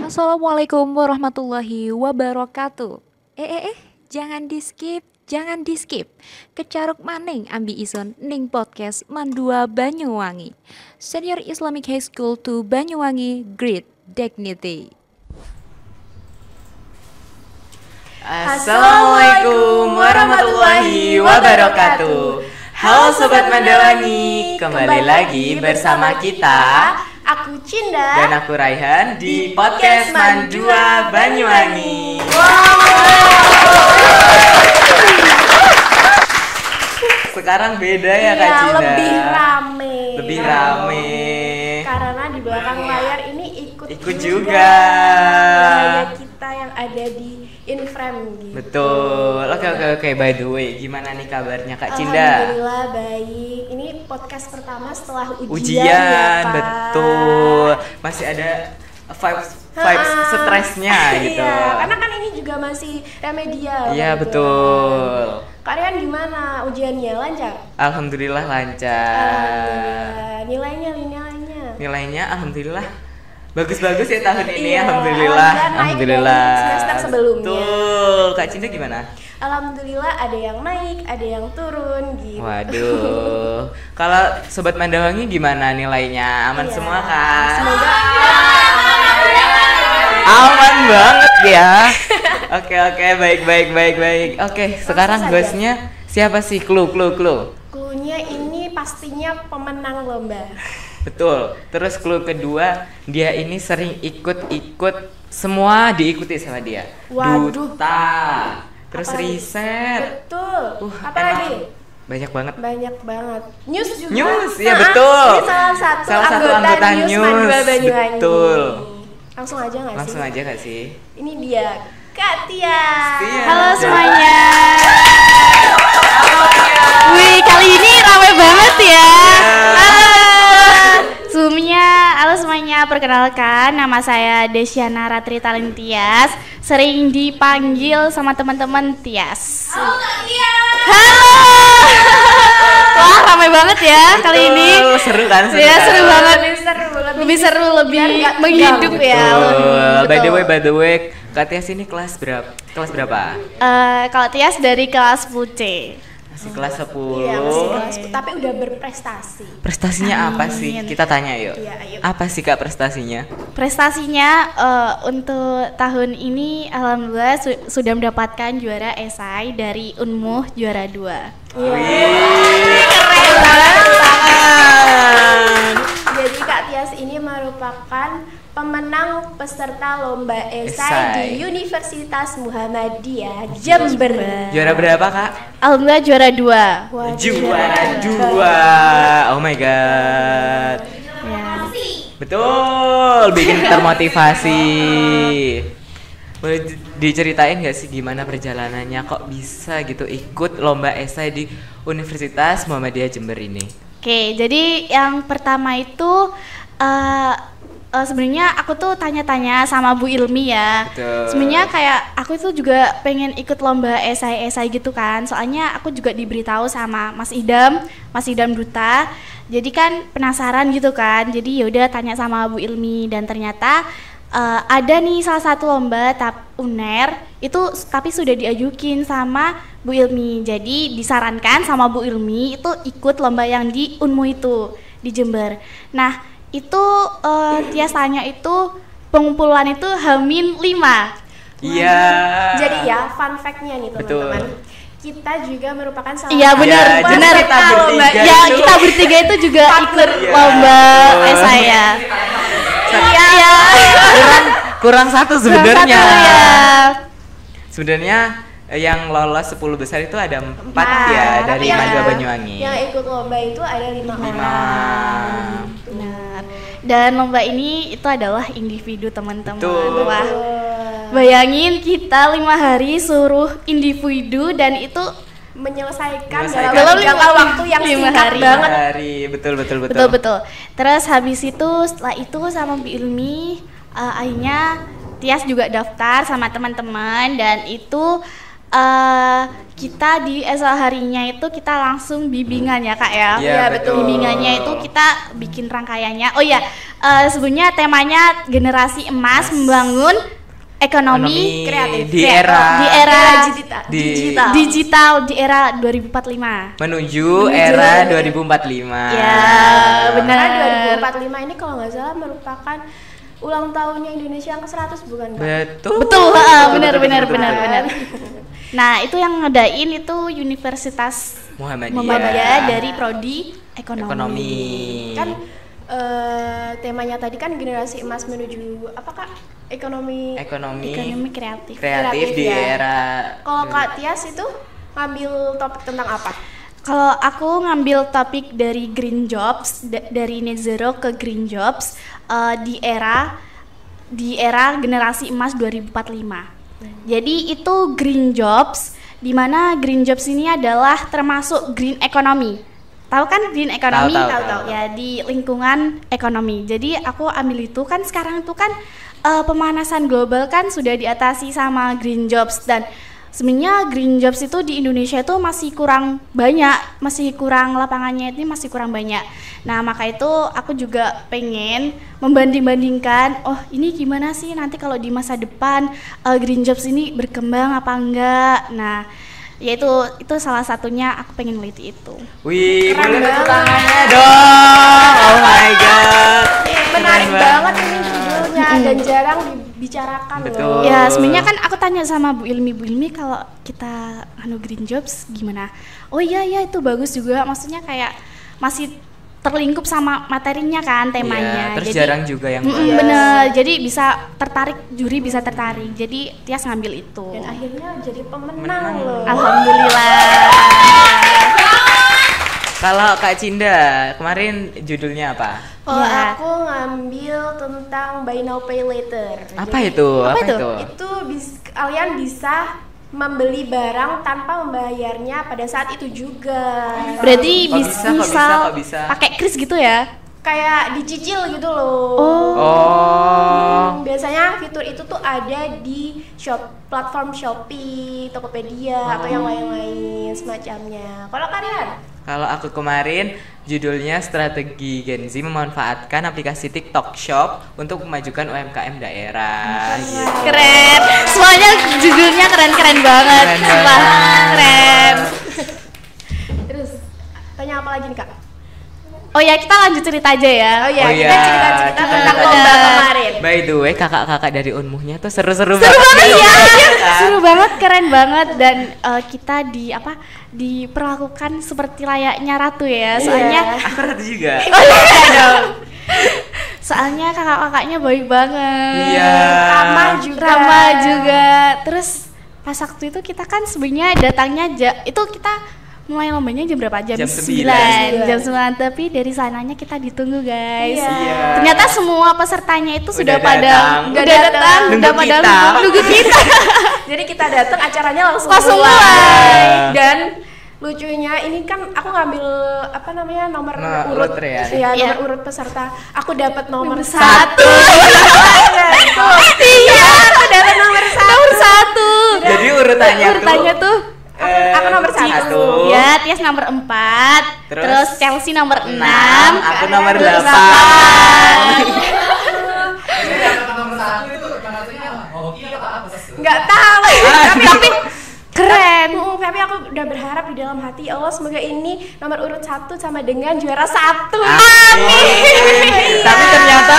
Assalamualaikum warahmatullahi wabarakatuh. Jangan di skip. Kecaruk maning ambi ison ning podcast Mandua Banyuwangi. Senior Islamic High School to Banyuwangi, Great Dignity. Assalamualaikum warahmatullahi wabarakatuh. Halo Sobat Mandawangi, kembali lagi bersama kita. Aku Cinda Dan aku Raihan di podcast Mandua Banyuwangi. Sekarang beda ya Kak Cinda. Lebih rame. Karena di belakang layar ini ikut juga. Kita yang ada di in-frame gitu. Betul. Oke. By the way, gimana nih kabarnya Kak Cinda? Alhamdulillah baik. Ini podcast pertama setelah ujian Ujian, ya, Kak. betul. Masih ada vibes stresnya gitu. Iya, karena kan ini juga masih remedial. Iya, gitu. betul. Kalian gimana ujiannya, lancar? Alhamdulillah lancar. Alhamdulillah. Nilainya alhamdulillah bagus-bagus ya tahun ini. Iya, Alhamdulillah. naik dari semester sebelumnya. Betul. Kak Cinda gimana? Alhamdulillah ada yang naik, ada yang turun gitu. Waduh. Kalau Sobat Mandawangi gimana nilainya? Aman Iya, semua kan? semoga aman banget ya. Oke, baik. Oke, sekarang saja. hostnya siapa sih? Clue. Cluenya ini pastinya pemenang lomba. Betul. Terus clue kedua, dia ini sering ikut semua diikuti sama dia. Waduh. Duta. Terus Apalagi? riset. Betul. Apa emang lagi? Banyak banget. Banyak banget. News juga. News, ya Nah, betul. Ini salah satu anggota news Mandua Banyuwangi. Betul. Langsung aja nggak sih? Langsung aja gak sih? Ini dia Kak Tia. Tia. Halo semuanya. Wih, kali ini ramai banget ya. Halo semuanya, perkenalkan nama saya Desyana Ratri Talentias, sering dipanggil sama teman-teman Tias. Halo Kak Tia. Halo. Wah, ramai banget ya kali ini. Seru kan? Ya, seru banget. Lebih seru, Lebih biar nggak menghidup tegang. ya. Betul. By the way, Kak Tias ini kelas berapa? Kalau Tias dari kelas 10C. Masih kelas 10. Iya, masih kelas, tapi udah berprestasi. Prestasinya apa sih? Amin. Kita tanya yuk. Iya, ayo. Apa sih Kak prestasinya? Prestasinya untuk tahun ini alhamdulillah sudah mendapatkan juara esai dari Unmuh juara 2. Keren banget. Jadi Kak Tias ini merupakan pemenang peserta lomba esai di Universitas Muhammadiyah Jember. Juara berapa Kak? Alhamdulillah juara 2. Wah, Juara 2. Oh my god. Ya. Betul, bikin termotivasi. Boleh diceritain gak sih gimana perjalanannya kok bisa gitu ikut lomba esai di Universitas Muhammadiyah Jember ini? Oke, jadi yang pertama itu sebenarnya aku tuh tanya-tanya sama Bu Ilmi ya. Betul. Sebenarnya kayak aku itu juga pengen ikut lomba esai gitu kan. Soalnya aku juga diberitahu sama Mas Idam Duta. Jadi kan penasaran gitu kan. Jadi yaudah tanya sama Bu Ilmi dan ternyata ada nih salah satu lomba UNER itu tapi sudah diajukin sama Bu Ilmi. Jadi disarankan sama Bu Ilmi itu ikut lomba yang di Unmu itu di Jember. Nah, itu Tias tanya itu pengumpulan itu H-5. Iya. Jadi ya fun fact-nya nih Betul. teman-teman. Kita juga merupakan salah Iya benar, Ya, jadi benar. kita bertiga Ya, itu- kita bertiga itu juga ikut Iya, lomba betul. esai ya. Iya. Kurang satu sebenarnya. Satu ya. Sebenarnya yang lolos 10 besar itu ada 4 Nah, ya tapi dari yang- Mandua Banyuwangi. Yang ikut lomba itu ada 5 orang. 5. Benar. Dan lomba ini itu adalah individu teman-teman. Betul. Wah, bayangin kita 5 hari suruh individu dan itu Menyelesaikan Menyelesaikan. dalam jangka waktu yang 5 singkat hari. banget. Betul. betul. Terus habis itu setelah itu sama Bu Ilmi akhirnya Tias juga daftar sama teman-teman dan itu kita di esok harinya itu kita langsung bimbingan ya Kak ya. Iya, betul. Bimbingannya itu kita bikin rangkaiannya. Oh iya, sebenarnya temanya generasi emas membangun ekonomi kreatif di era digital di era 2045. Menuju era 2045. Ya, benar. Karena 2045 ini kalau nggak salah merupakan ulang tahunnya Indonesia yang ke-100 bukan Kak? Betul. Benar. Nah, itu yang ngedain itu Universitas Muhammadiyah dari prodi ekonomi. Kan temanya tadi kan generasi emas menuju apa Kak? Ekonomi kreatif. Kreatif di ya. era. Kalau Kak Tias itu ngambil topik tentang apa? Kalau aku ngambil topik dari green jobs, dari net zero ke green jobs di era generasi emas 2045. Jadi itu green jobs, di mana green jobs ini adalah termasuk green economy. Tahu kan green economy? Tahu. Ya, di lingkungan ekonomi. Jadi aku ambil itu kan sekarang itu kan pemanasan global kan sudah diatasi sama green jobs, dan sebenarnya green jobs itu di Indonesia itu masih kurang banyak, lapangannya itu masih kurang banyak. Nah, maka itu aku juga pengen membanding-bandingkan, oh ini gimana sih nanti kalau di masa depan green jobs ini berkembang apa enggak. Nah, yaitu itu salah satunya aku pengen meliti itu. Wih, boleh tepuk tangannya dong. Oh my god. Menarik banget ini judulnya dan jarang dibicarakan Betul. loh. Ya, sebenarnya kan aku tanya sama Bu Ilmi kalau kita green jobs gimana? Oh iya itu bagus juga, maksudnya kayak masih terlingkup sama materinya kan temanya. Iya, terus jadi, jarang juga yang bener, jadi bisa tertarik, juri bisa tertarik. Jadi Tias ngambil itu. Dan akhirnya jadi pemenang loh. Alhamdulillah. Kalau Kak Cinda kemarin judulnya apa? Kalau Ya. aku ngambil tentang buy now pay later. Apa Jadi, itu? apa itu? Itu kalian bisa membeli barang tanpa membayarnya pada saat itu juga. Berarti Kok bisa? pakai kris gitu ya? Kayak dicicil gitu loh. Oh. Biasanya fitur itu tuh ada di platform Shopee, Tokopedia atau yang lain-lain semacamnya. Kalau kalian? Kalau aku kemarin judulnya strategi Gen Z memanfaatkan aplikasi TikTok Shop untuk memajukan UMKM daerah. Gitu. Keren. Semuanya judulnya keren-keren banget. Keren Sumpah. banget. Keren. Terus tanya apa lagi nih Kak? Oh ya, kita lanjut cerita aja ya. Oh iya, Oh kita iya, cerita-cerita kita tentang cerita. lomba kemarin. By the way, kakak-kakak dari Unmuhnya tuh seru-seru Seru banget gitu. ya. Seru banget, keren banget, dan kita diperlakukan seperti layaknya ratu ya. Soalnya Aku ratu juga. soalnya kakak-kakaknya baik banget. Iya. Ramah juga. Terus pas waktu itu kita kan sebenarnya datangnya itu kita mulai lombanya jam berapa? Jam 9. Jam 9, tapi dari sananya kita ditunggu, guys. Iya. Ternyata semua pesertanya itu sudah datang. pada datang, Nunggu udah pada kita. nunggu kita. Jadi kita datang acaranya langsung Langsung mulai. mulai. Dan lucunya ini kan aku ngambil nomor Nah, urut urut ya. Iya, Iya. nomor urut peserta. Aku dapat nomor Satu. 1. Iya, Aku dapat nomor 1. nomor 1. Jadi urutannya tuh Aku nomor 1. ya, Tias nomor 4, terus Chelsea nomor 6, aku nomor 8. Nggak tahu. tapi keren. Tapi aku udah berharap di dalam hati, Allah semoga ini nomor urut 1 sama dengan juara 1. Amin. Tapi ternyata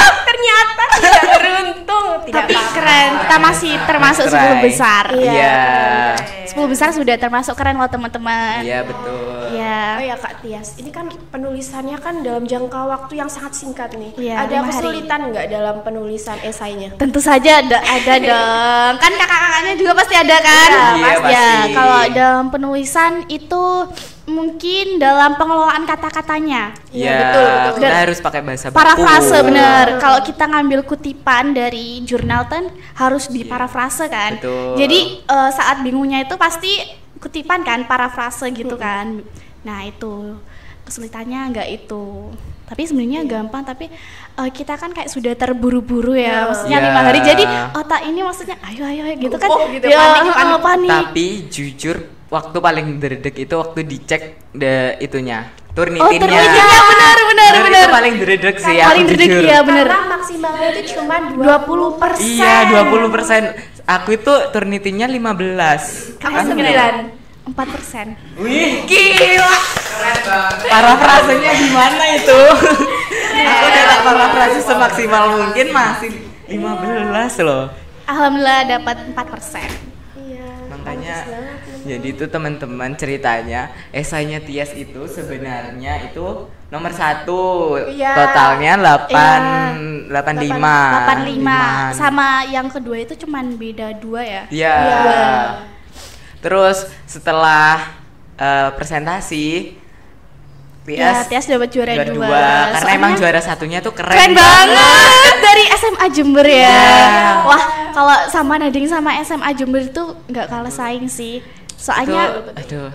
tidak beruntung. Tidak Tapi apa-apa. keren, kita masih termasuk 10 Try. besar. Iya. 10 besar sudah termasuk keren loh teman-teman. Iya, betul. Iya. Oh ya Kak Tias, ini kan penulisannya kan dalam jangka waktu yang sangat singkat nih. Iya, Ada 5 hari. kesulitan nggak dalam penulisan esainya? Tentu saja ada dong. Kan kakak-kakaknya juga pasti ada kan? Iya, pasti. Ya, kalau dalam penulisan itu mungkin dalam pengelolaan kata-katanya. Iya, betul. kita harus pakai bahasa baku. Parafrase bener. Kalau kita ngambil kutipan dari jurnal kan harus diparafrase kan. Betul. Jadi saat bingungnya itu pasti kutipan kan, parafrase gitu kan. Nah, itu kesulitannya enggak itu. Tapi sebenarnya gampang, tapi kita kan kayak sudah terburu-buru ya, maksudnya Iya. 5 hari. Jadi otak ini maksudnya ayo gitu kan. gitu, Ya, panik. panik. Tapi jujur waktu paling dredeg itu waktu dicek itunya, Oh, turnitinnya. turnitinnya benar. Itu paling dredeg sih, aku Paling dredeg, jujur. iya benar. Karena maksimalnya itu cuma 20%. Iya, 20%. Aku itu turnitinnya 15. Kamu 9. 4%. Wih, gila. Keren banget. Parafrasenya gimana itu? Aku udah tak parafrase semaksimal mungkin masih 15 loh. Alhamdulillah dapat 4%. Iya. Makanya bagus banget. jadi itu teman-teman ceritanya esainya Tias itu sebenarnya itu nomor 1. Iya. Totalnya 85. 85. Sama yang kedua itu cuman beda 2 ya. Iya. Terus setelah presentasi Ya, Tias dapat juara 2. karena emang juara satunya tuh keren, Keren banget dari SMA Jember ya. Iya. Wah, kalau sama Nading sama SMA Jember itu nggak kalah saing sih. Soalnya Aduh.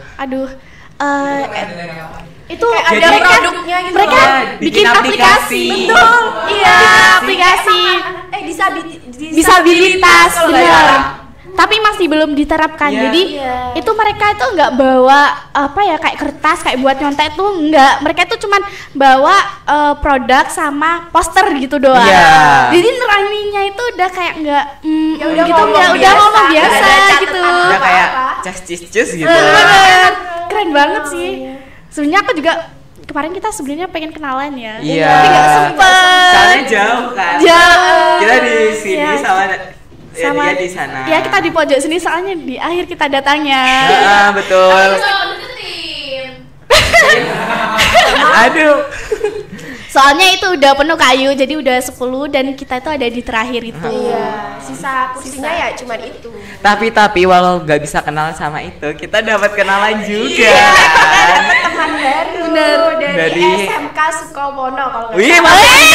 itu Kayak ada mereka, produknya gitu. mereka Iya, bikin bikin aplikasi. aplikasi. Betul. Iya, aplikasi disabilitas kalau nggak benar. salah. Tapi masih belum diterapkan. Iya. Jadi Iya. itu mereka itu nggak bawa apa ya kayak kertas kayak buat nyontek tuh nggak. Mereka itu cuman bawa produk sama poster gitu doang. Iya. Jadi nerangnya itu udah kayak nggak Ya udah gitu ngomong udah biasa, ngomong nggak biasa ada catatan gitu. Udah kayak apa-apa. cus gitu. Bener. Keren banget sih. Sebenarnya aku juga kemarin kita sebenarnya pengen kenalan ya. Iya. Tapi nggak sempet. Soalnya jauh kan. Jauh. Kita di sini Iya. sama dia di sana. Ya kita di pojok sini soalnya di akhir kita datangnya. Betul. Aduh. Soalnya itu udah penuh kayu jadi udah 10 dan kita itu ada di terakhir itu. Iya, sisa kursinya ya cuman itu. Tapi walau nggak bisa kenal sama itu, kita dapat kenalan juga. Dapat teman baru dari Dari- SMK Sukomono kalau nggak Wih, salah. masih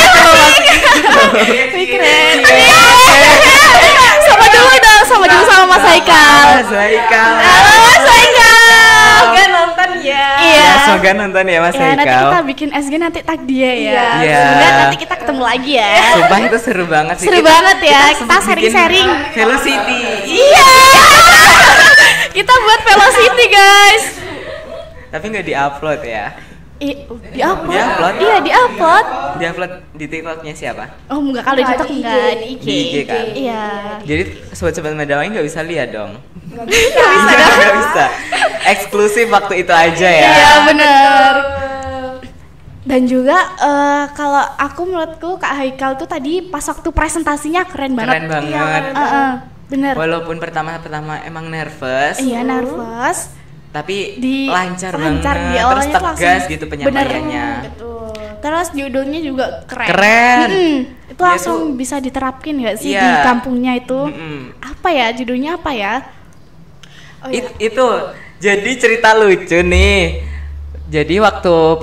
Keren. Sama dulu dong, sama Mas Haikal. Mas Haikal. Halo Mas Haikal. Semoga nonton ya. Iya. Ya, semoga nonton ya Mas Ya, nanti Haikal. kita bikin SG nanti tag dia ya. Iya. Semoga nanti kita ketemu lagi ya. Sumpah itu seru banget sih. Seru banget ya, kita sempet bikin sharing-sharing. Velocity. Iya. Kita buat Velocity guys. Tapi nggak diupload ya. Di-upload? Di-upload? Iya, di-upload. Diupload di TikToknya siapa? Oh, enggak, kalau di Enggak, TikTok di enggak, IG. di IG. Di IG kan? Iya. Jadi sobat-sobat Medawangi nggak bisa lihat dong. Nggak bisa. Nggak bisa. Eksklusif waktu itu aja ya. Iya, bener. Dan juga kalau aku menurutku Kak Haikal tuh tadi pas waktu presentasinya keren banget. Keren banget. Bener. Walaupun pertama emang nervous, Iya, nervous. tapi Di- lancar lancar, banget. di Terus awalnya tegas langsung- gitu penyampaiannya. Betul. Terus judulnya juga keren. Keren. Itu Dia langsung tuh- bisa diterapkin nggak sih Iya. di kampungnya itu? Mm-mm. Apa ya judulnya apa ya? Oh, iya. Itu jadi cerita lucu nih. Jadi waktu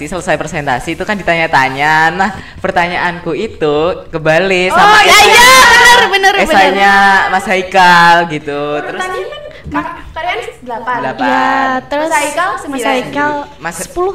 selesai presentasi itu kan ditanya-tanya. Nah, pertanyaanku itu kebalik sama iya bener. esainya Mas Haikal gitu. Terus Pertanyaan kan kalian 8. 8. Iya, terus Mas Haikal Mas 9. Haikal Mas- 10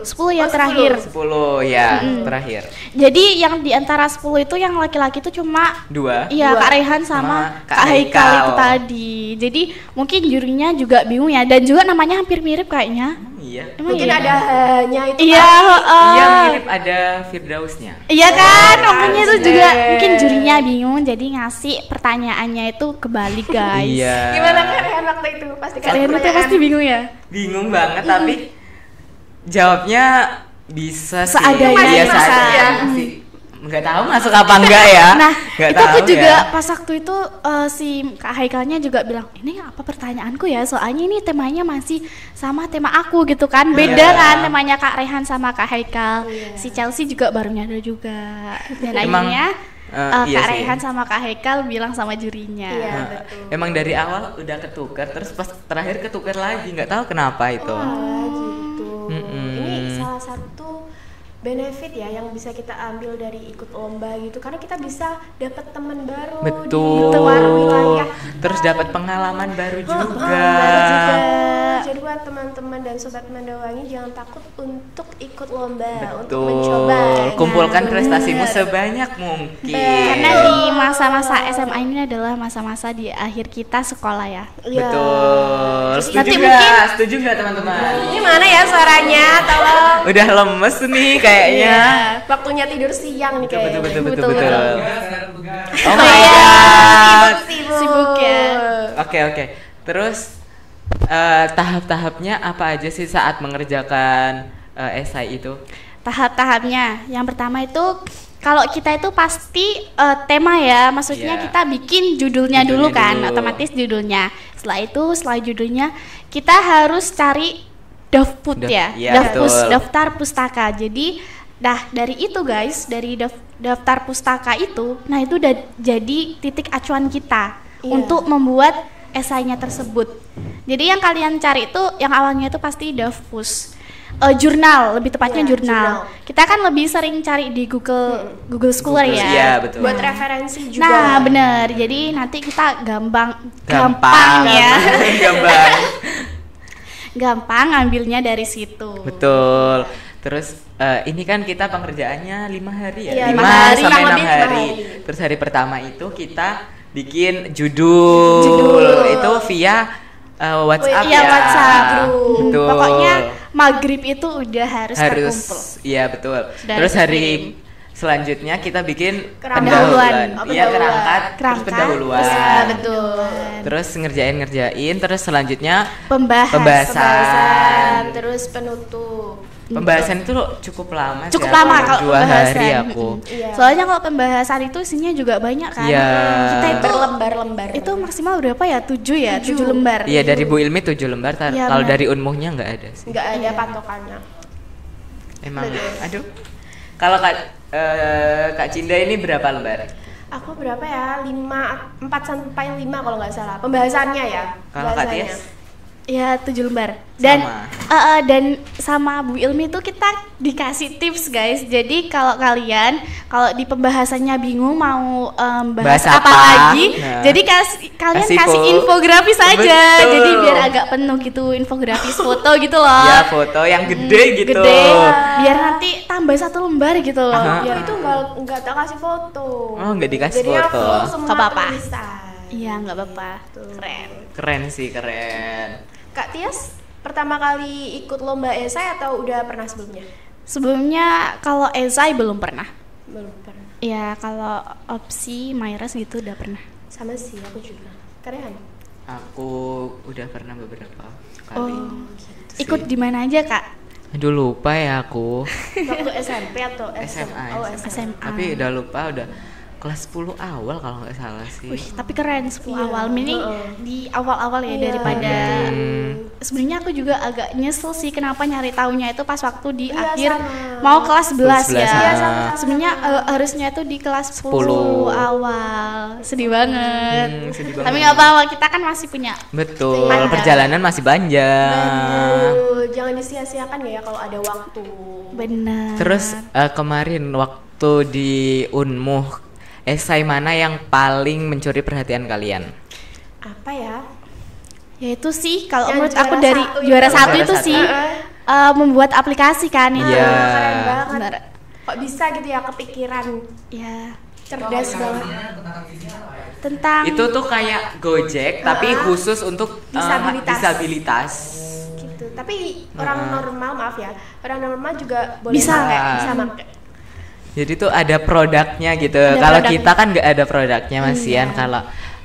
10. ya Oh, terakhir. 10 ya, terakhir. Jadi yang di antara 10 itu yang laki-laki itu cuma 2. iya Dua. Kak Rehan sama Sama Kak Kak Haikal Haikal. itu tadi. Jadi mungkin jurinya juga bingung ya dan juga namanya hampir mirip kayaknya. Iya. Emang Mungkin iya? ada hanya itu. Iya, Iya, mirip ada Firdausnya. Iya kan, makanya itu Asik. juga mungkin jurinya bingung jadi ngasih pertanyaannya itu kebalik guys. Iya. Gimana Kak Rehan waktu itu? Pasti Kak Rehan tuh pasti bingung ya. Bingung banget tapi jawabnya bisa sih. Seadanya biasa bisa. aja sih. Nggak tahu masuk apa enggak ya. Nah, Nggak itu aku tahu juga ya. pas waktu itu si Kak Haikalnya juga bilang, ini apa pertanyaanku ya? Soalnya ini temanya masih sama tema aku gitu kan. Beda Iya. kan temanya Kak Rehan sama Kak Haikal. Si Chelsea juga baru nyadar juga. Dan Emang, akhirnya iya Kak sih. Rehan sama Kak Haikal bilang sama jurinya. Iya. Nah, betul. emang dari awal udah ketukar terus pas terakhir ketukar lagi nggak tahu kenapa itu. Ah, gitu. Mm-mm. Ini salah satu benefit ya yang bisa kita ambil dari ikut lomba gitu karena kita bisa dapat teman baru Betul. di luar wilayah Terus dapat pengalaman baru juga. Jadi buat teman-teman dan sobat Mandawangi jangan takut untuk ikut lomba, untuk Betul. mencoba. Kumpulkan Nah, prestasimu bener. sebanyak mungkin. Karena di masa-masa SMA ini adalah masa-masa di akhir kita sekolah ya. Iya. Betul. Jadi Setuju nanti nggak? mungkin- Setuju nggak teman-teman? Gimana ya suaranya? Tolong. Udah lemes nih kayaknya. Waktunya tidur siang nih kayaknya. Betul. Betul. Oh my god. Sibuk ya. Oke. Terus tahap-tahapnya apa aja sih saat mengerjakan esai itu? Tahap-tahapnya, yang pertama itu kalau kita itu pasti tema ya, maksudnya Iya. kita bikin judulnya dulu Judulnya kan, dulu. otomatis judulnya. Setelah judulnya kita harus cari DAFPUT ya, Iya, betul. daftar pustaka. Jadi dari itu guys, dari daftar pustaka itu, nah itu udah jadi titik acuan kita Iya. untuk membuat esainya tersebut. Jadi yang kalian cari itu yang awalnya itu pasti DAFPUS. Jurnal, lebih tepatnya Iya, jurnal. Kita kan lebih sering cari di Google Scholar Google, ya. iya, betul. Buat referensi juga. Nah, bener. Jadi nanti kita gampang Gampang ya. Gampang. Gampang ngambilnya dari situ. Betul. Terus ini kan kita pengerjaannya 5 hari ya. Iya, 5 5 hari, sampai kurang 6 lebih 5 hari. hari. Terus hari pertama itu kita bikin judul. Itu via WhatsApp Iya, ya. WhatsApp. Betul. Pokoknya maghrib itu udah harus terkumpul. Iya betul. Sudah Terus harus hari dikirim. selanjutnya kita bikin Pendahuluan. Oh, Iya, pendahuluan. terus pendahuluan. Iya, betul. Terus ngerjain, terus selanjutnya Pembahasan. Pembahasan. Terus penutup. pembahasan itu cukup lama sih, Cukup aku lama kalau 2 hari pembahasan. aku. Iya. Soalnya kalau pembahasan itu isinya juga banyak kan. Iya. Kita itu berlembar-lembar. itu maksimal berapa ya? 7 ya? 7 lembar. Iya, dari Bu Ilmi 7 lembar. Iya, Kalau benar. dari Unmuhnya nggak ada sih. Nggak ada patokannya. Emang, aduh. Kalau Kak Cinda ini berapa lembar? Aku berapa ya? 4 sampai 5 kalau nggak salah. Pembahasannya ya. Kalau Kak Pembahasannya. Tias? Ya 7 lembar. Dan Sama. dan sama Bu Ilmi itu kita dikasih tips guys. Jadi kalau kalian kalau di pembahasannya bingung mau bahas Bahas apa apa? lagi, Nah. jadi kalian Kasih kasih infografis aja. Betul. Jadi biar agak penuh gitu infografis foto gitu loh. Ya, foto yang gede gitu. Gede. Biar nanti tambah 1 lembar gitu loh. Aha. Ya itu nggak tak kasih foto. Oh, nggak dikasih Jadinya foto. full semua Nggak apa-apa. tulisan. Iya, nggak apa-apa. Keren. Keren sih, keren. Kak Tias pertama kali ikut lomba esai atau udah pernah sebelumnya? Sebelumnya kalau esai belum pernah. Belum pernah. Ya kalau opsi Myras gitu udah pernah. Sama sih aku juga. Keren. Aku udah pernah beberapa kali. Oh, gitu ikut di mana aja kak? Aduh, lupa ya aku. Waktu SMP atau SMA. Oh, SMA. Tapi udah lupa, udah kelas 10 awal kalau nggak salah sih. Wih, tapi keren 10 Iya, awal. Ini di awal-awal ya Iya. daripada sebenarnya aku juga agak nyesel sih kenapa nyari tahunya itu pas waktu di Iya, akhir sama. mau kelas 11 ya. 11, Iya, sama. Sebenarnya harusnya itu di kelas 10 10 awal. Sedih banget. Sedih Tapi banget. nggak apa-apa, kita kan masih punya. Betul, Panjang. perjalanan masih panjang. Aduh, jangan disia-siakan ya kalau ada waktu. Benar. Terus kemarin waktu di Unmuh, esai mana yang paling mencuri perhatian kalian? Apa ya? ya itu sih kalau Yang menurut aku juara dari satu juara itu. satu Juara itu satu. sih membuat aplikasi kan itu. Iya. Keren banget. Benar. Kok bisa gitu ya kepikiran Ya, cerdas banget. tentang Itu tuh kayak Gojek tapi khusus untuk Disabilitas. disabilitas. Gitu. Tapi orang normal, maaf ya, orang normal juga boleh Bisa. pakai, bisa pakai. Jadi tuh ada produknya gitu. Ada Kalau produknya. kita kan nggak ada produknya, Mas Ian. Kalau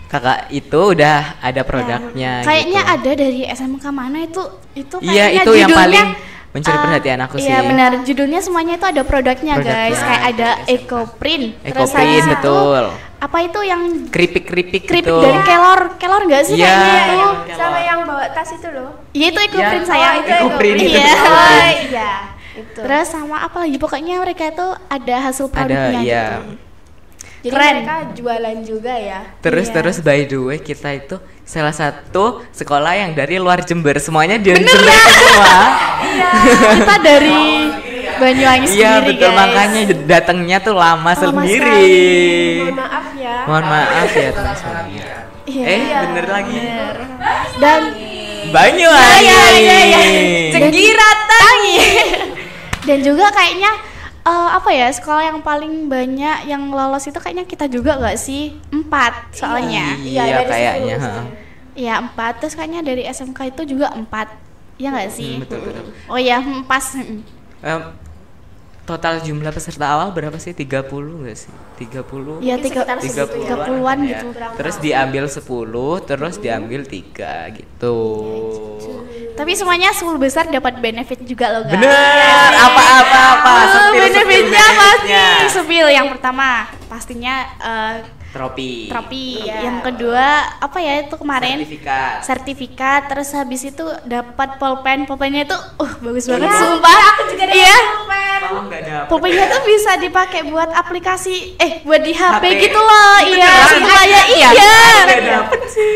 kakak itu udah ada produknya. kayaknya gitu. ada dari SMK mana itu Iya, kayaknya itu yang judulnya, paling mencuri perhatian aku sih. Iya benar, judulnya semuanya itu ada produknya Produknya. guys. Kayak ada Dari SMK. EcoPrint. Terus EcoPrint, habis itu, betul. apa itu yang Keripik-keripik keripik gitu. dari kelor nggak sih Iya, kayaknya yang itu? kelor. Sama yang bawa tas itu loh. Iya itu EcoPrint Ya, saya. itu EcoPrint itu. Iya. Oh iya, itu. Terus sama apa lagi pokoknya mereka itu ada hasil Ada, produknya iya. gitu. Jadi keren. mereka jualan juga ya. Terus Iya. terus by the way kita itu salah satu sekolah yang dari luar Jember, semuanya dari Jember semua. Iya, kita dari Banyuwangi Iya sendiri betul, guys. makanya datangnya tuh lama sendiri. Mohon maaf ya. Mohon maaf ya teman-teman. Iya. Bener lagi. Dan Banyuwangi. Tangi. Dan juga kayaknya apa ya, sekolah yang paling banyak yang lolos itu kayaknya kita juga nggak sih? 4 soalnya. Iya, dari kayaknya. 10 ha. Iya 4, terus kayaknya dari SMK itu juga 4. Ya nggak sih? Betul. Oh iya, pas. Total jumlah peserta awal berapa sih? 30 nggak sih? 30? Iya, Mungkin sekitar 30-an ya. gitu. Terus diambil 10, terus diambil 3 gitu. Tapi semuanya 10 besar dapat benefit juga loh guys. Bener. Apa? Benefitnya pasti sepil. Yang pertama pastinya Trofi. Yang kedua apa ya itu kemarin? Sertifikat. Terus habis itu dapat pulpen. Pulpennya itu bagus banget Iya, sumpah. juga dapat Iya. pulpen. Oh, nggak dapet. Pulpennya tuh bisa dipakai buat aplikasi buat di HP, HP. gitu loh. Iya, supaya iya. Nggak dapet sih.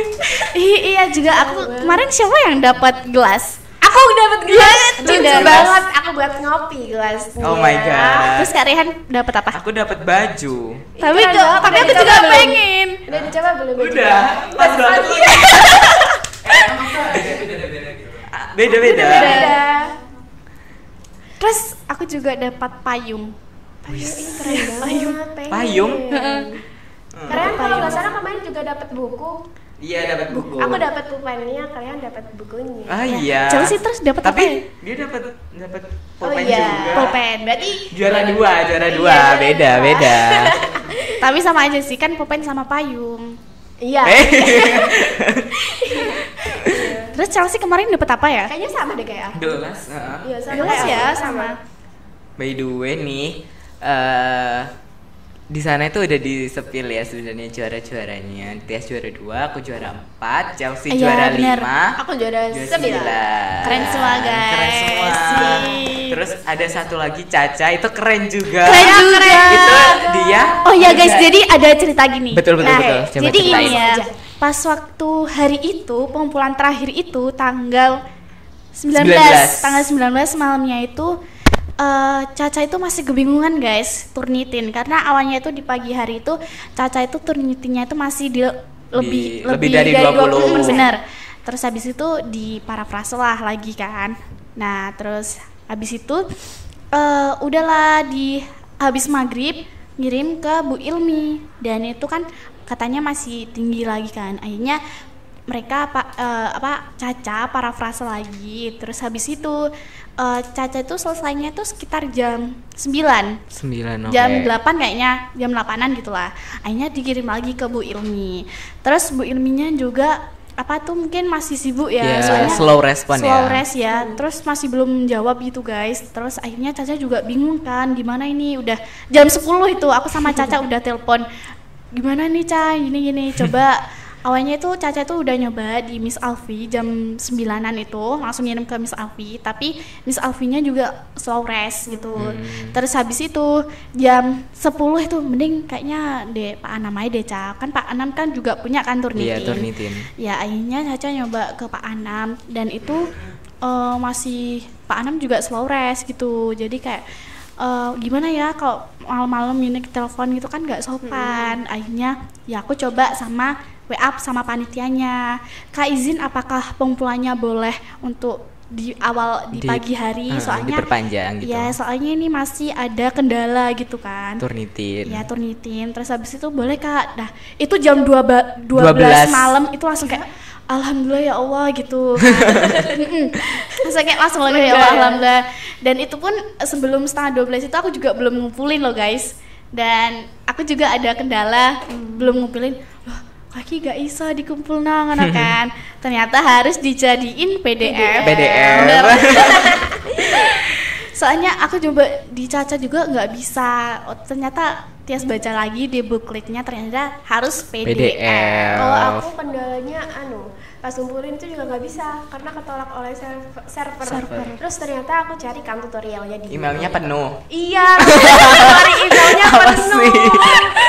Iya juga aku kemarin siapa yang dapat gelas? Aku dapat gelas. Lucu Lucu banget. Aku buat ngopi gelasnya. Oh my god. Terus Kak Rehan dapat apa? Aku dapat baju. Tapi Keren banget. tapi Udah aku juga dicoba belum? pengen. Udah dicoba belum? Udah. Pas banget. Beda-beda. Beda. Terus aku juga dapat payung. Keren banget. Payung? Kalian kalau nggak salah kemarin juga dapat buku. Iya, dapat buku. Aku dapat pulpennya, kalian dapat bukunya. Ah iya. Chelsea terus dapat apa? Tapi Ya? dia dapat Oh pulpen iya. juga. Pulpen. Berarti Juara dua. Iya, Beda. tapi sama aja sih kan pulpen sama payung. Iya. Terus Chelsea kemarin dapat apa ya? Kayaknya sama deh kayak aku. Gelas. heeh. Iya, sama Gelas kayak ya aku, sama. By the way nih, di sana itu udah disepil ya sebenarnya juara-juaranya. Tias juara 2, aku juara 4, Chelsea Iya, juara bener. 5. Aku juara 9. Keren semua, guys. Keren semua. Sip. Terus ada satu lagi Caca, itu keren juga. Keren juga. Itu dia. Oh ya guys, juga- jadi ada cerita gini. Betul. Nah, Coba jadi ceritain. ini ya, pas waktu hari itu pengumpulan terakhir itu tanggal 19 malamnya itu Caca itu masih kebingungan guys turnitin karena awalnya itu di pagi hari itu Caca itu turnitinnya itu masih lebih dari 20. benar. Terus habis itu di parafrase lah lagi kan. Nah terus habis itu udahlah di habis maghrib ngirim ke Bu Ilmi dan itu kan katanya masih tinggi lagi kan. Akhirnya mereka Caca parafrase lagi. Terus habis itu Caca itu selesainya itu sekitar jam 9. 9, oke. Jam 8 kayaknya, jam 8-an gitulah. Akhirnya dikirim lagi ke Bu Ilmi. Terus Bu Ilminya juga mungkin masih sibuk ya, Ya, soalnya slow respon ya. slow res ya. Terus masih belum jawab gitu guys. Terus akhirnya Caca juga bingung kan, gimana ini udah jam 10 itu aku sama Caca udah telepon. Gimana nih Ca, gini coba. Awalnya itu Caca itu udah nyoba di Miss Alfi jam 9-an itu langsung ngirim ke Miss Alfi, tapi Miss Alfinya juga slow res gitu. Terus habis itu jam 10 itu mending kayaknya Pak Anam aja deh Ca. Kan Pak Anam kan juga punya kan turnitin. Iya, turnitin. Ya akhirnya Caca nyoba ke Pak Anam dan itu masih Pak Anam juga slow res gitu. Jadi kayak gimana ya kalau malam-malam ini telepon gitu kan nggak sopan. Akhirnya ya aku coba sama WA sama panitianya, Kak izin apakah pengumpulannya boleh untuk di pagi hari soalnya diperpanjang gitu. ya soalnya ini masih ada kendala gitu kan. Turnitin. Ya turnitin. Terus habis itu boleh Kak. Nah itu jam 12 malam itu langsung kayak alhamdulillah ya Allah gitu. Langsung kayak langsung lagi ya Allah alhamdulillah. Dan itu pun sebelum setengah 12 itu aku juga belum ngumpulin loh guys. Dan aku juga ada kendala belum ngumpulin. Loh, kaki gak bisa dikumpul ngono kan. Ternyata harus dijadiin PDF. Bener. Soalnya aku coba di Caca juga nggak bisa. Ternyata Tias baca lagi di bookletnya ternyata harus PDF. Kalau aku kendalanya pas ngumpulin itu juga nggak bisa karena ketolak oleh server. Terus ternyata aku cari kan tutorialnya di Emailnya penuh. Iya, cari emailnya Apa penuh. sih?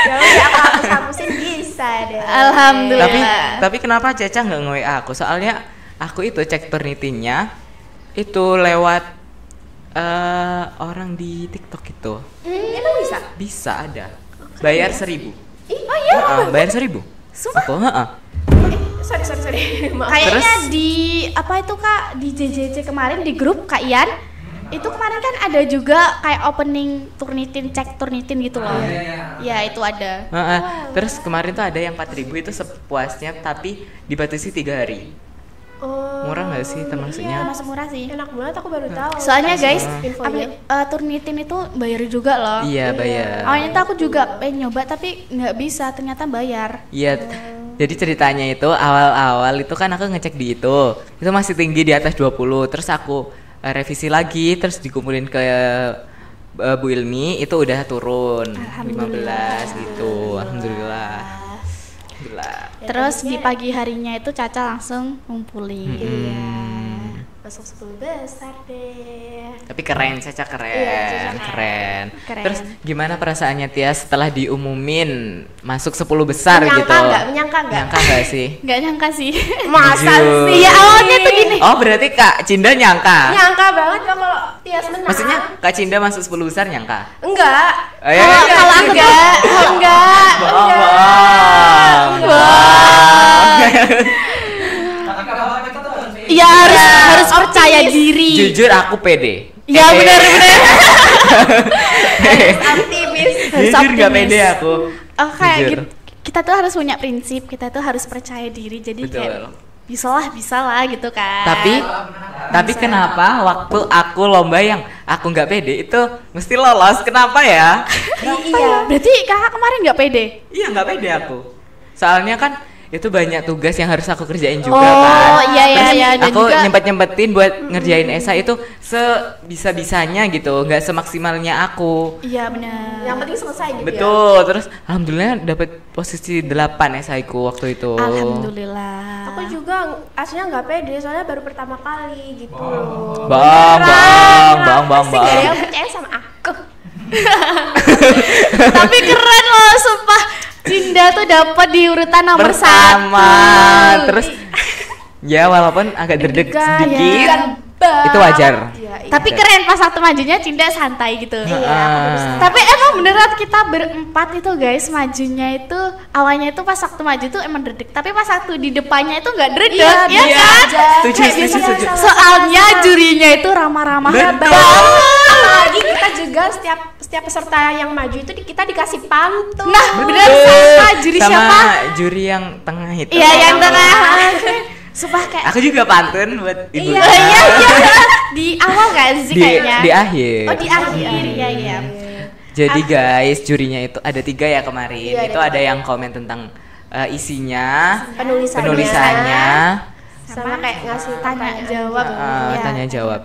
Ya udah aku hapus-hapusin bisa deh. Alhamdulillah. Tapi kenapa Caca nggak nge-WA aku? Soalnya aku itu cek turnitinnya itu lewat orang di TikTok itu. Emang bisa? Bisa ada. Bayar 1.000. Oh iya. Bayar 1.000. Sumpah? Aku, Sorry. Maaf. Kayaknya Terus? di apa itu Kak, di JJC kemarin di grup Kak Ian itu kemarin kan ada juga kayak opening turnitin gitu loh. Ya itu ada. Heeh. Terus kemarin tuh ada yang 4.000 itu sepuasnya tapi dibatasi 3 hari. Oh, Murah nggak sih termasuknya? Masuk murah sih. enak banget, aku baru tahu. Soalnya guys, infonya. turnitin itu bayar juga loh. Iya, bayar. Awalnya tuh aku juga pengen nyoba tapi nggak bisa, ternyata bayar. Iya. Jadi ceritanya itu awal-awal itu kan aku ngecek di itu masih tinggi di atas 20. Terus aku revisi lagi, terus dikumpulin ke Bu Ilmi itu udah turun 15 gitu. Alhamdulillah. Terus di pagi harinya itu Caca langsung ngumpulin. Iya. Masuk 10 besar deh. Tapi keren, Caca keren, Iya, Caca keren. Keren. Terus gimana perasaannya Tia setelah diumumin masuk 10 besar Menyangka gitu? nggak? Menyangka nggak? Nyangka nggak sih? Nggak nyangka sih. Masa Jujur. sih? Iya awalnya tuh gini. Oh berarti Kak Cinda nyangka? Nyangka banget loh kalau Tias menang. Maksudnya Kak Cinda masuk 10 besar nyangka? Enggak. Oh, iya, Kalau iya. kalau aku enggak. Iya harus percaya diri. Jujur aku pede. Iya benar. Aktivis. Harus Jujur nggak optimis. pede aku. Oh kayak Jujur. kita tuh harus punya prinsip, kita tuh harus percaya diri. Jadi Betul. kayak bisa lah gitu kan. Tapi kenapa waktu aku lomba yang aku nggak pede itu mesti lolos? Kenapa ya? Iya. Berarti kakak kemarin nggak pede? Iya nggak pede aku. Soalnya kan itu banyak tugas yang harus aku kerjain juga Oh, kan. iya, Terus iya, dan aku juga- nyempet-nyempetin buat ngerjain esai itu sebisa-bisanya gitu, nggak semaksimalnya aku. Iya benar. Yang penting selesai gitu ya. Betul. Terus alhamdulillah dapat posisi 8 esaiku waktu itu. Alhamdulillah. Aku juga aslinya nggak pede soalnya baru pertama kali gitu loh. Bang. Pasti nggak ada yang percaya sama aku. Tapi keren loh, sumpah. Cinda tuh dapat di urutan nomor Pertama. 1. Terus ya walaupun agak deg-deg Deg-degan, sedikit, ya. itu wajar. Iya, iya. Tapi keren pas waktu majunya Cinda santai gitu. Ah. Tapi emang beneran kita berempat itu guys majunya itu awalnya itu pas waktu maju tuh emang dredeg. Tapi pas waktu di depannya itu nggak dredeg, Iya, ya biasa kan? aja. Setuju, Kayak setuju, biasa setuju. salah- Soalnya jurinya itu ramah-ramah Betul. banget. Apalagi kita juga setiap peserta yang maju itu kita dikasih pantun. Nah, bener sama juri Sama siapa? juri yang tengah itu. Iya, yang tengah. Sumpah kayak Aku juga pantun buat ibu. iya. Di awal kan sih kayaknya. Di akhir. Oh, di akhir. Iya. Jadi guys, jurinya itu ada 3 ya kemarin. Iya, Itu ada ada yang komen tentang isinya, Penulisannya. penulisannya, Sama kayak ngasih tanya jawab. Iya. tanya jawab.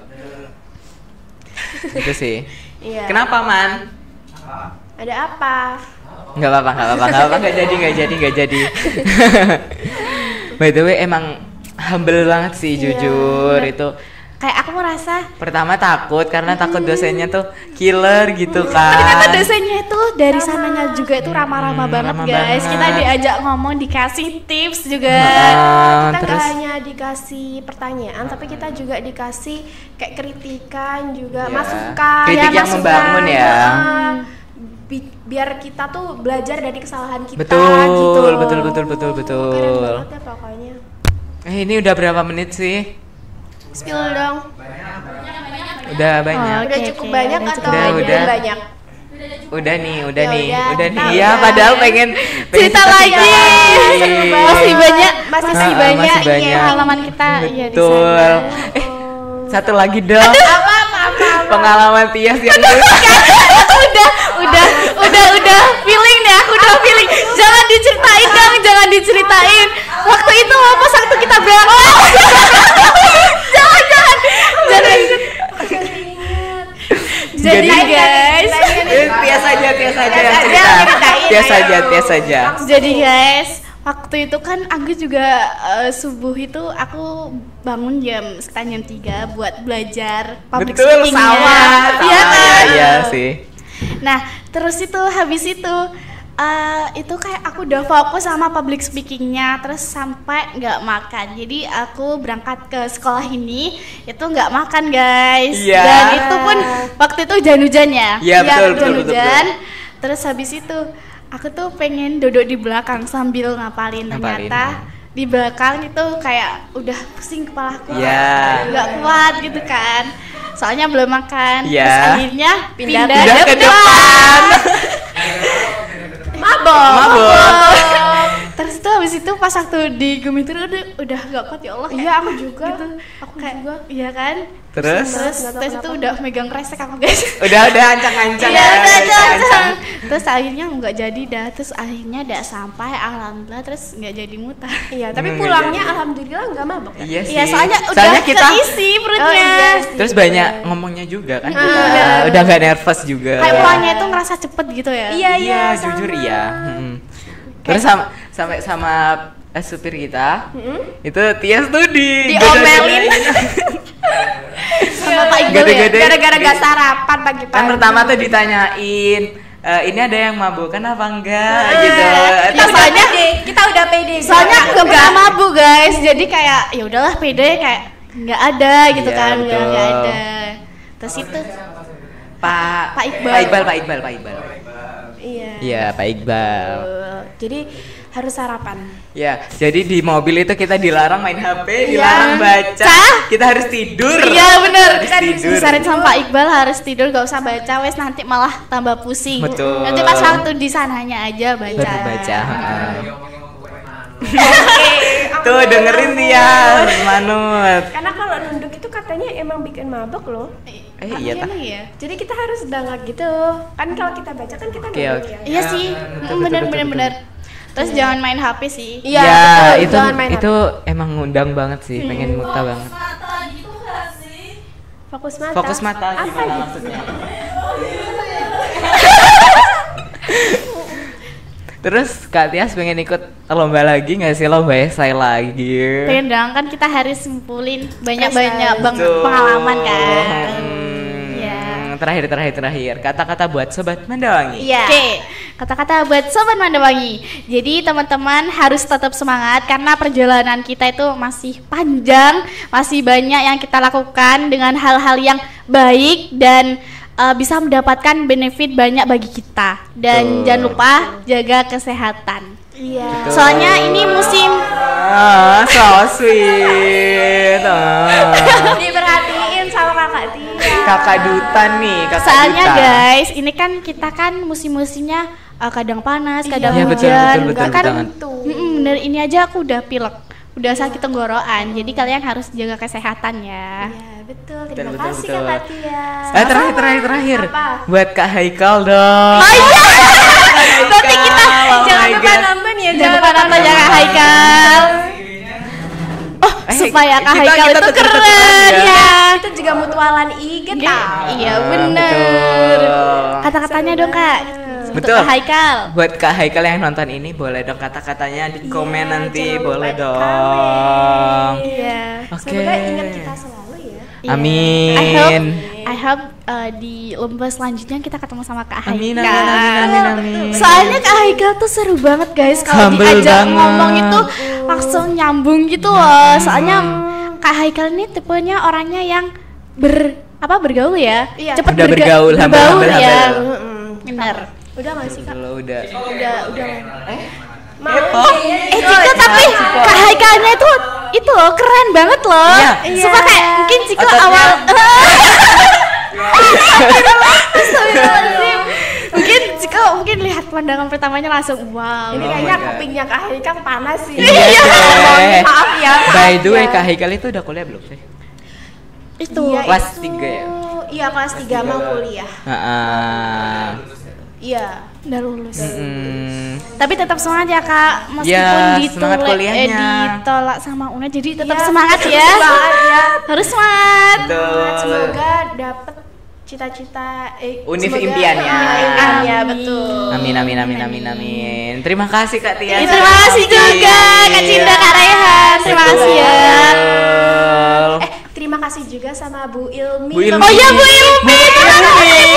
Itu sih. Iya. Kenapa man? Ada apa? Nggak apa-apa, nggak jadi. By the way, emang humble banget sih, jujur itu. Kayak aku merasa Pertama takut karena takut dosennya tuh killer gitu ternyata kan. dosennya itu dari sananya juga itu ramah-ramah banget ramah guys. banget. Kita diajak ngomong, dikasih tips juga. Kita Terus nggak hanya dikasih pertanyaan, tapi kita juga dikasih kayak kritikan juga, Iya. masukan. Kritik yang masukan. membangun ya. Biar kita tuh belajar dari kesalahan kita Betul, gitu. betul. Keren banget ya pokoknya. Ini udah berapa menit sih? Spill dong. Udah banyak. Oke, Udah cukup oke, banyak udah atau cukup banyak. belum banyak? Udah nih. Ya udah, Udah nih. kita Ya, udah. padahal pengen Cerita lagi. Seru banget. Masih banyak, Masih Ah, banyak. masih banyak. Iya. pengalaman kita ya di Betul. sana. Satu lagi dong. Apa? Pengalaman Tias yang udah feeling deh, aku udah feeling. Jangan diceritain dong, jangan diceritain. Waktu itu apa waktu kita berangkat? jangan. Jadi guys, Tias aja yang Tias cerita. aja, Tias aja. jadi guys, waktu itu kan aku juga subuh itu aku bangun sekitar jam 3 buat belajar public Betul, speaking-nya. sama. Iya kan? Iya sih. Nah, terus itu habis itu kayak aku udah fokus sama public speakingnya, terus sampai nggak makan. Jadi aku berangkat ke sekolah ini itu nggak makan guys. Iya. Dan itu pun waktu itu hujan-hujan ya. Iya, betul, hujan-hujan. Terus habis itu aku tuh pengen duduk di belakang sambil ngapalin. Ngapalin. Ternyata di belakang itu kayak udah pusing kepalaku, Iya. nggak kuat gitu kan. Soalnya belum makan, Iya. terus akhirnya pindah Pindah ke depan. Mabok. Terus itu habis itu pas waktu di Gumi itu udah gak kuat ya Allah. Iya, aku juga. Gitu. Aku Kayak, juga. iya kan? Terus Terus itu udah megang kresek aku guys. udah ancang-ancang Iya, ya. udah ancang. Terus akhirnya nggak jadi dah. Terus akhirnya udah sampai alhamdulillah terus nggak jadi muntah. Iya, tapi Nggak pulangnya jadi. alhamdulillah nggak mabok ya. Iya sih. Iya, soalnya udah kita keisi perutnya. Oh, iya sih. terus banyak ngomongnya juga kan. Ah, Udah nggak nervous juga. Kayak pulangnya itu ngerasa cepet gitu ya. Iya, Iya, sama. jujur iya. Terus sampai sama supir kita, itu Tias tuh Diomelin. Sama Pak Iqbal ya. Gede-gede. Gara-gara gak sarapan pagi-pagi. Kan pertama tuh ditanyain, ini ada yang mabukan apa enggak gitu. Kita soalnya kita udah pede. Soalnya aku gak pernah mabuk guys. Jadi kayak ya udahlah pede kayak nggak ada gitu Iya, kan, betul. nggak ada. Terus itu Pak Iqbal. Pak Iqbal. Iya. Iya, Pak Iqbal. Jadi harus sarapan. Ya, jadi di mobil itu kita dilarang main HP, Iya. dilarang baca, kita harus tidur. Iya bener, Harus kan tidur. disarin sama Pak Iqbal harus tidur, gak usah baca, wes nanti malah tambah pusing. Betul. Nanti pas waktu di sananya aja baca. Baru baca. Tuh dengerin dia, Manut. Karena kalau nunduk itu katanya emang bikin mabok loh. Iya tah. ya. Jadi kita harus dangak gitu. Kan kalau kita baca kan kita Oke, nunduk oke. ya. Iya sih, bener. Terus jangan main HP sih. Iya, Ya, betul, itu jangan main itu emang ngundang banget sih, pengen muta banget. Fokus mata. Fokus mata Apa gimana gitu? maksudnya? Terus Kak Tias pengen ikut lomba lagi nggak sih, lomba esai lagi? Pengen dong, kan kita harus ngumpulin banyak-banyak Betul. pengalaman kan. Iya. Terakhir kata-kata buat sobat Mandawangi. Iya. Oke, kata-kata buat Sobat Mandawangi. Jadi teman-teman harus tetap semangat karena perjalanan kita itu masih panjang, masih banyak yang kita lakukan dengan hal-hal yang baik dan bisa mendapatkan benefit banyak bagi kita. Dan Betul. jangan lupa jaga kesehatan. Iya. Betul. Soalnya ini musim So sweet. Diperhatiin sama kakak Tia. Kakak Duta nih, Kakak soalnya Duta. guys, ini kan kita kan musim-musimnya kadang panas, kadang Iya, betul, hujan. betul, kan betul. bener, ini aja aku udah pilek, udah sakit tenggorokan. Jadi kalian harus jaga kesehatan ya. Iya, betul. Terima Betul, kasih betul. kakak Tia. Terakhir. Apa? Buat Kak Haikal dong. Nanti kita Oh Jangan my lupa God. nonton ya. jangan lupa nonton ya Kak Haikal. Oh, supaya Kak kita- Haikal kita itu tuker-tukeran keren ya. ya. Itu juga mutualan IG tau. Iya Ah, bener. betul. Kata-katanya dong Kak. Untuk Betul. Kak Haikal. Buat Kak Haikal yang nonton ini boleh dong kata-katanya di komen Iya, nanti, jangan lupa boleh di dong. komen. Iya. Oke. Semoga ingat kita selalu ya. Iya. Amin. I hope di lomba selanjutnya kita ketemu sama Kak Haikal. Amin. Soalnya Kak Haikal tuh seru banget guys kalau Humble diajak banget. ngomong itu langsung nyambung gitu loh. Soalnya Kak Haikal ini tipenya orangnya yang bergaul ya. Iya. Cepet Udah bergaul, berbaur humble, ya. humble. Benar. Udah nggak sih kak? Kalau udah. Udah. Oh, Ciko tapi Kak Haikalnya itu loh keren banget loh. Iya. Sumpah kayak mungkin Ciko Ototnya. awal Astagfirullahaladzim. mungkin lihat pandangan pertamanya langsung wow. Ini Oh kayaknya my God. kupingnya kak Haikal panas sih. Iya. Maaf ya. By the way, Ya. Kak Haikal itu udah kuliah belum sih? Itu. Iya, Kelas itu- 3 ya? Iya kelas 3 mau kuliah. Heeh. Iya. Udah lulus. Mm. Tapi tetap semangat ya Kak, meskipun Ya, semangat kuliahnya. ditolak sama UNED, jadi tetap Iya, semangat tetap ya. semangat ya. Harus semangat. Betul. Semoga dapet cita-cita Univ semoga impiannya. univ impiannya, betul. Amin. Terima kasih Kak Tia. Terima kasih juga Kak Cinta, Kak Raihan. Terima kasih ya. Betul. Terima kasih juga sama Bu Ilmi. Bu Ilmi. Oh iya Bu Ilmi.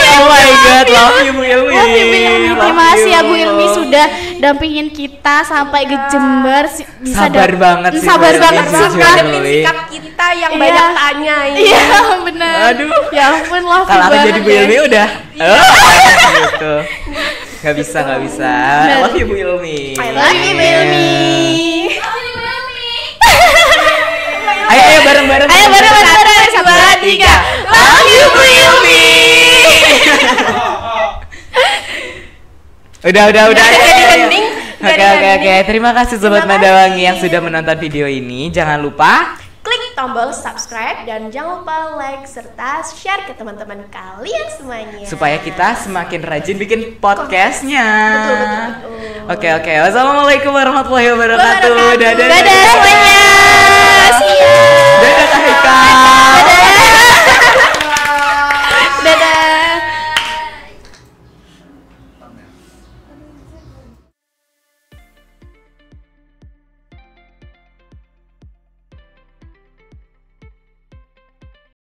Oh my God, love you Bu Ilmi. Wah, Bu Ilmi, Love terima kasih ya Bu you. Ilmi sudah dampingin kita sampai ke Jember. Sabar banget sih, Sabar Bu banget Ilmi, sumpah. jujur. Ngadepin sikap kita yang Iya. banyak tanya ini. Iya benar. Aduh. Ya ampun love you Kalau aku banget, jadi Bu guys. Ilmi udah. Gitu. Gak bisa. I love you Bu Ilmi. I love you, Bu Ilmi. Udah. Ending. Oke. Terima kasih Sobat Madawangi yang sudah menonton video ini. Jangan lupa klik tombol subscribe dan jangan lupa like serta share ke teman-teman kalian semuanya. supaya kita semakin rajin bikin podcastnya. Betul. Oke. Wassalamualaikum warahmatullahi wabarakatuh. Wabarakatuh. Dadah. Dadah semuanya.